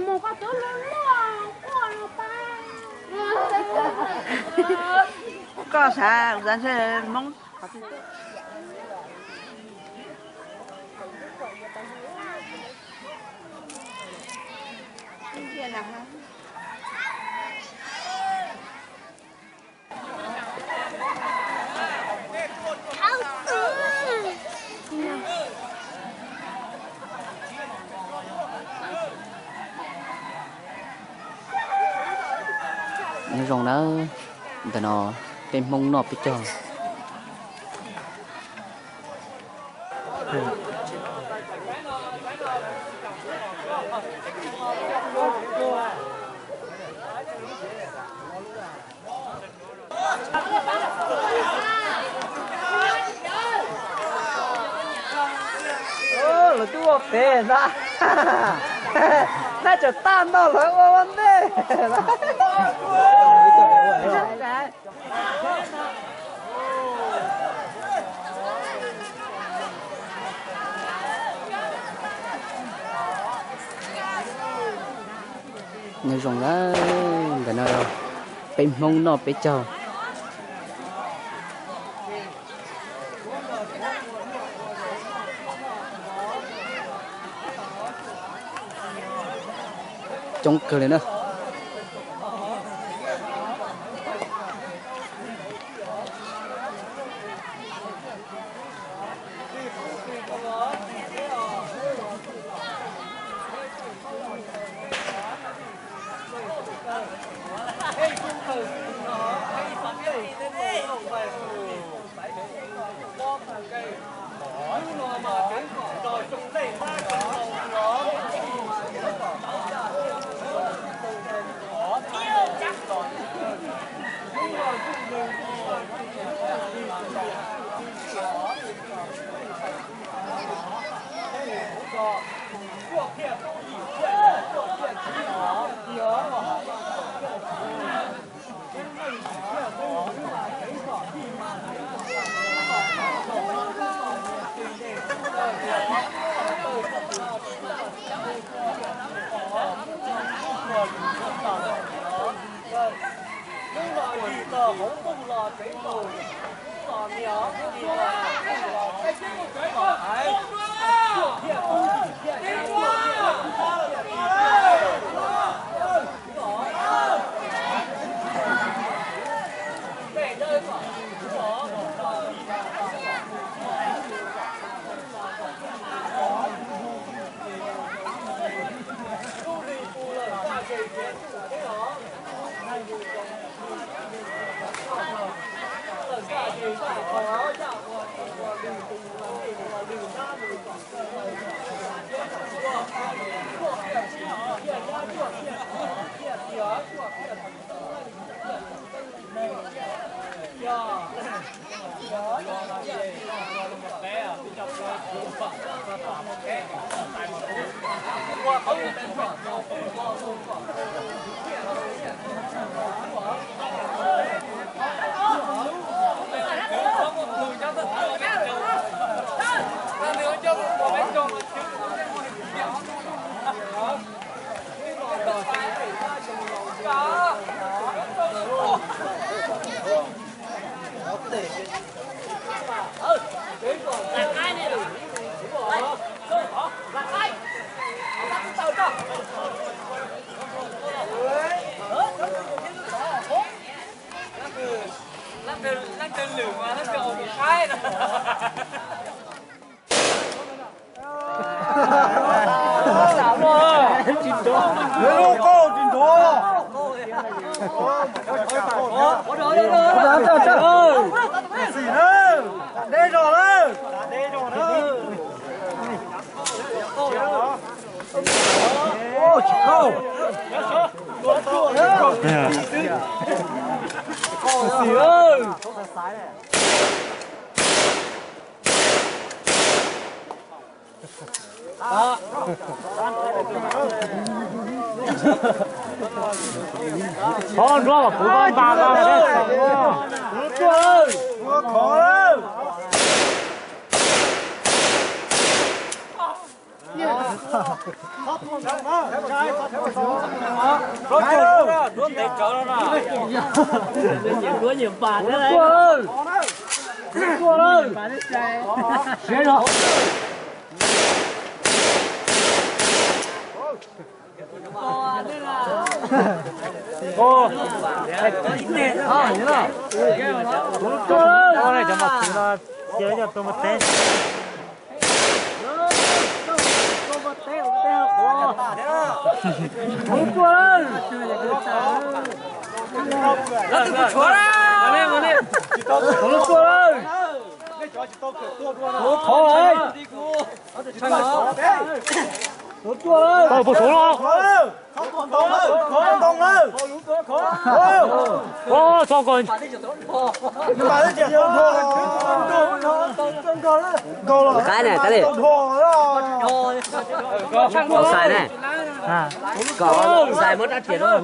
một cái túi lớn quá ba có sao dân sẽ mong nhưng rồng đó từ nó bên mông nọ bị chờ là chú bé ra那就蛋到了我们的nhưng rồng đó từ nó bên mông nọ bị chờ trong cửa này nữa con đó là của con bà đấy cua ơi khó lắm Cô Cô này cho mặt chúng ta chơi cho tôi một tên Tôi phục xuống luôn. Ô, cho con. Cái này. Có xài này. Có xài mất đã chuyển rồi.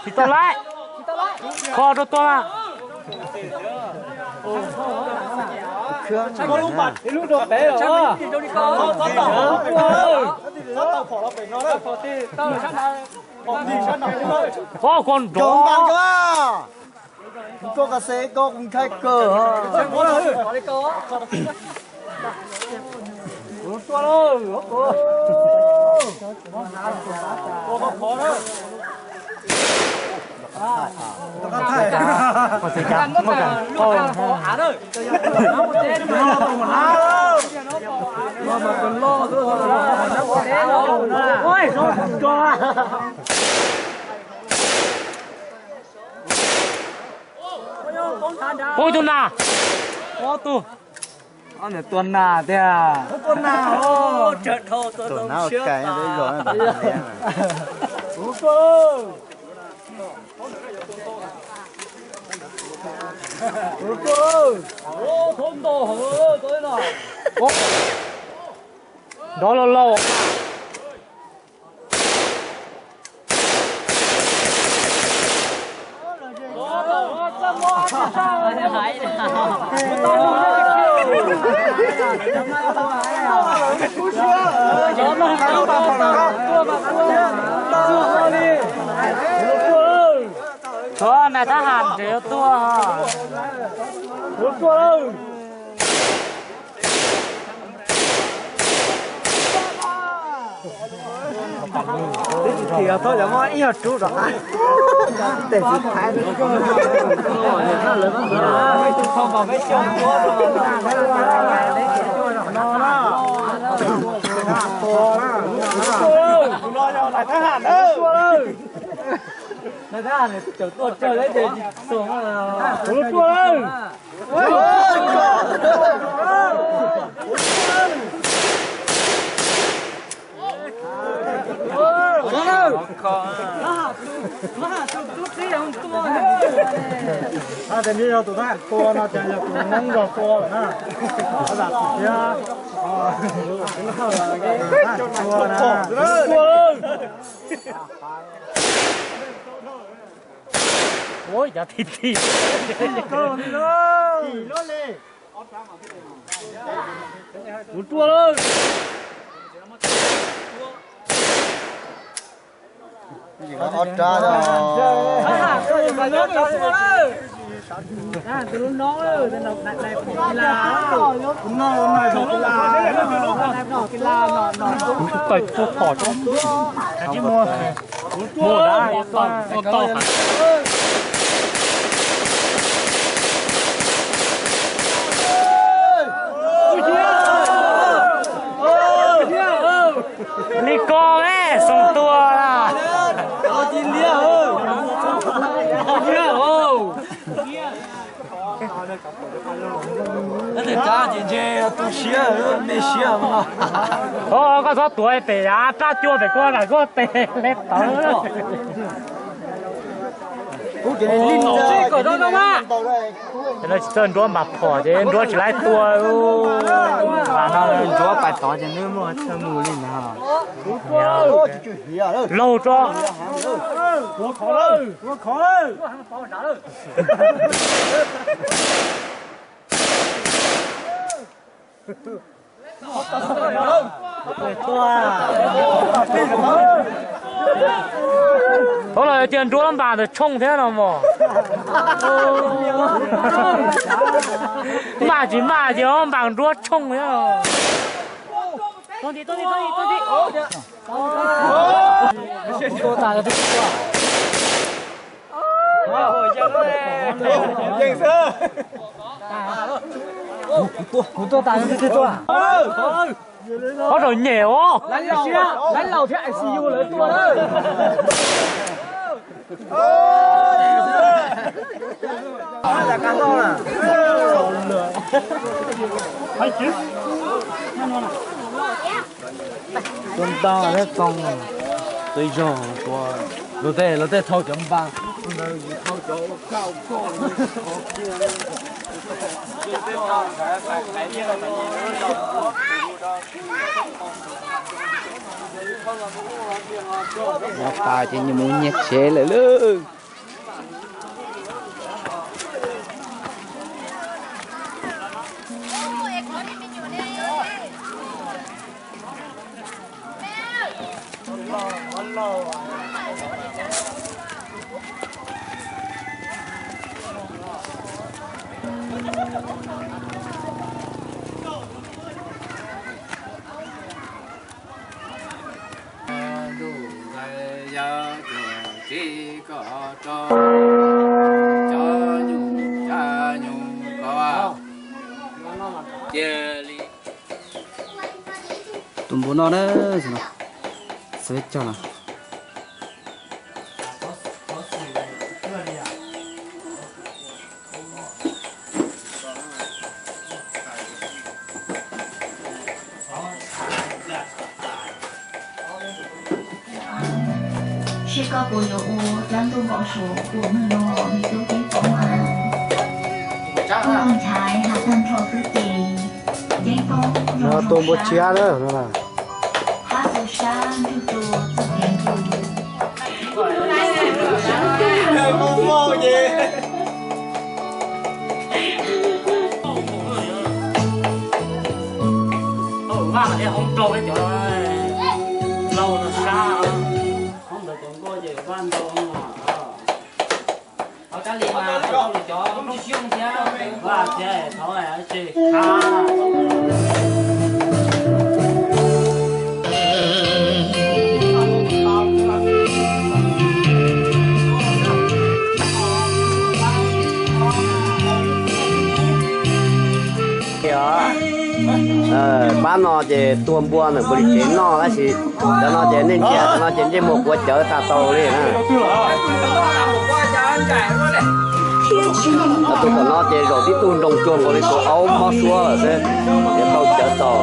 Thì tôi lại. Kho cho tôi à. Ô, con đó. Có cái xe có cũng khai cờ Có thể chạm mất cả. Ôi, ôi tuần nào? Ô tu. Anh này tuần nào thế à? Tuần nào? Tuần nào cái đấy rồi. Đó là lâu. Đó này ta hàn triệu tua hả? Thì thôi là mọi yêu chú đó. Để chị thái được. Không vào cái chân của nó chờ tôi chờ lấy để xuống thì như là tụi nó cô nó chẳng là tụi nắng rồi cô ha nó đặt kia ôi dạ thịt thịt con đi luôn thì nó lên một tua luôn ọt ra rồi. Từ nó rồi, từ nó này phải tôi khỏi cho chỉ mua đã to đi con ấy xong tua là Có chín đĩa ơi. Để cha chị chê tôi xía mê xía mà. ô có số tuổi bể á cha chua bể con là có bể lết tớ Cũng chỉ linh ra. cởi đó đâu mà cho nó sơn đũa mà phỏ chứ đũa chỉ lại tua và nó đũa bài tỏ cho nếu mà chơi mù lên hả lâu cho khó lên 后来点桌上把它冲天了嘛，骂起把桌冲天了。多地，多打个对多打个对多。好少牛哦！咱老天是有人多了。在干啥呢？还行。跟当那装啊，对象多，老在掏钱吧，那掏脚靠过。Nó tài thì như muốn nhét xe lại luôn. chỉ có cho nhung có chia ly Tụi bố nó đó gì nào sẽ cho nào是个国有物，咱都保守我们咯，你都给保安。不能才下thân thọ cứ tì, giấy phong Nó tôm bột chia đó, nó là. hát từ sáng từ từ từ đến từ. Ba mà không trâu cái chỗ lâu nó xa không được còn có gì quan đâu mà ở cái gì mà không được cho không được xung thế và thế thôi ở chị bán nó chỉ tuôn buôn rồi bự chín nó cái gì cho nó chỉ nên chè nó chỉ trên một quả chở ta tàu đi nè tôi còn nó chỉ rồi đi tuôn đồng chuồng rồi đi cổ áo mó xua rồi thế để tàu chở tàu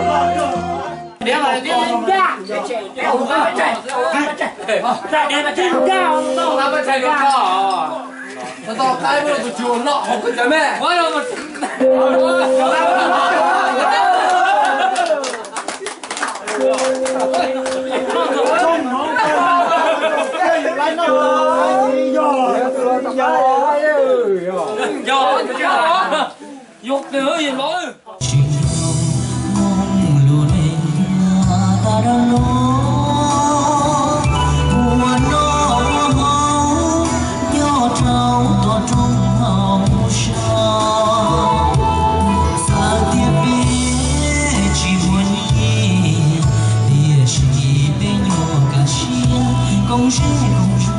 tao cái bữa tụi chuồn nọ không có mẹ quá đâu mà dục nữa gì nói công sẽ không cho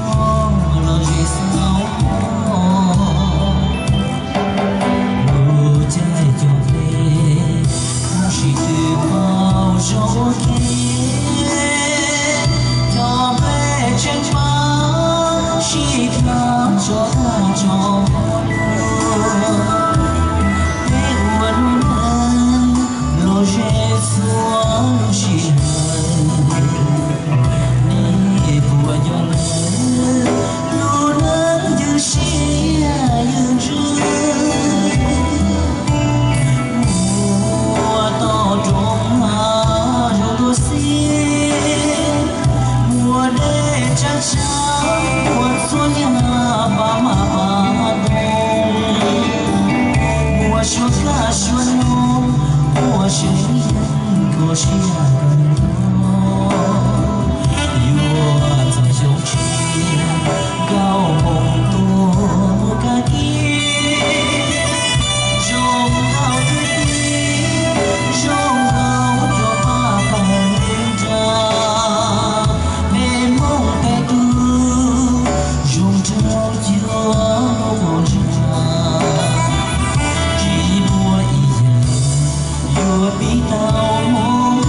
lo gì sao bố chạy cho về 是更多，我做小吃，高梦多个见，中好的地，中好做爸爸着，美梦带度，中着就梦着。我比到梦路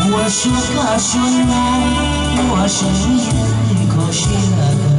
我说个什么？我声音口是个。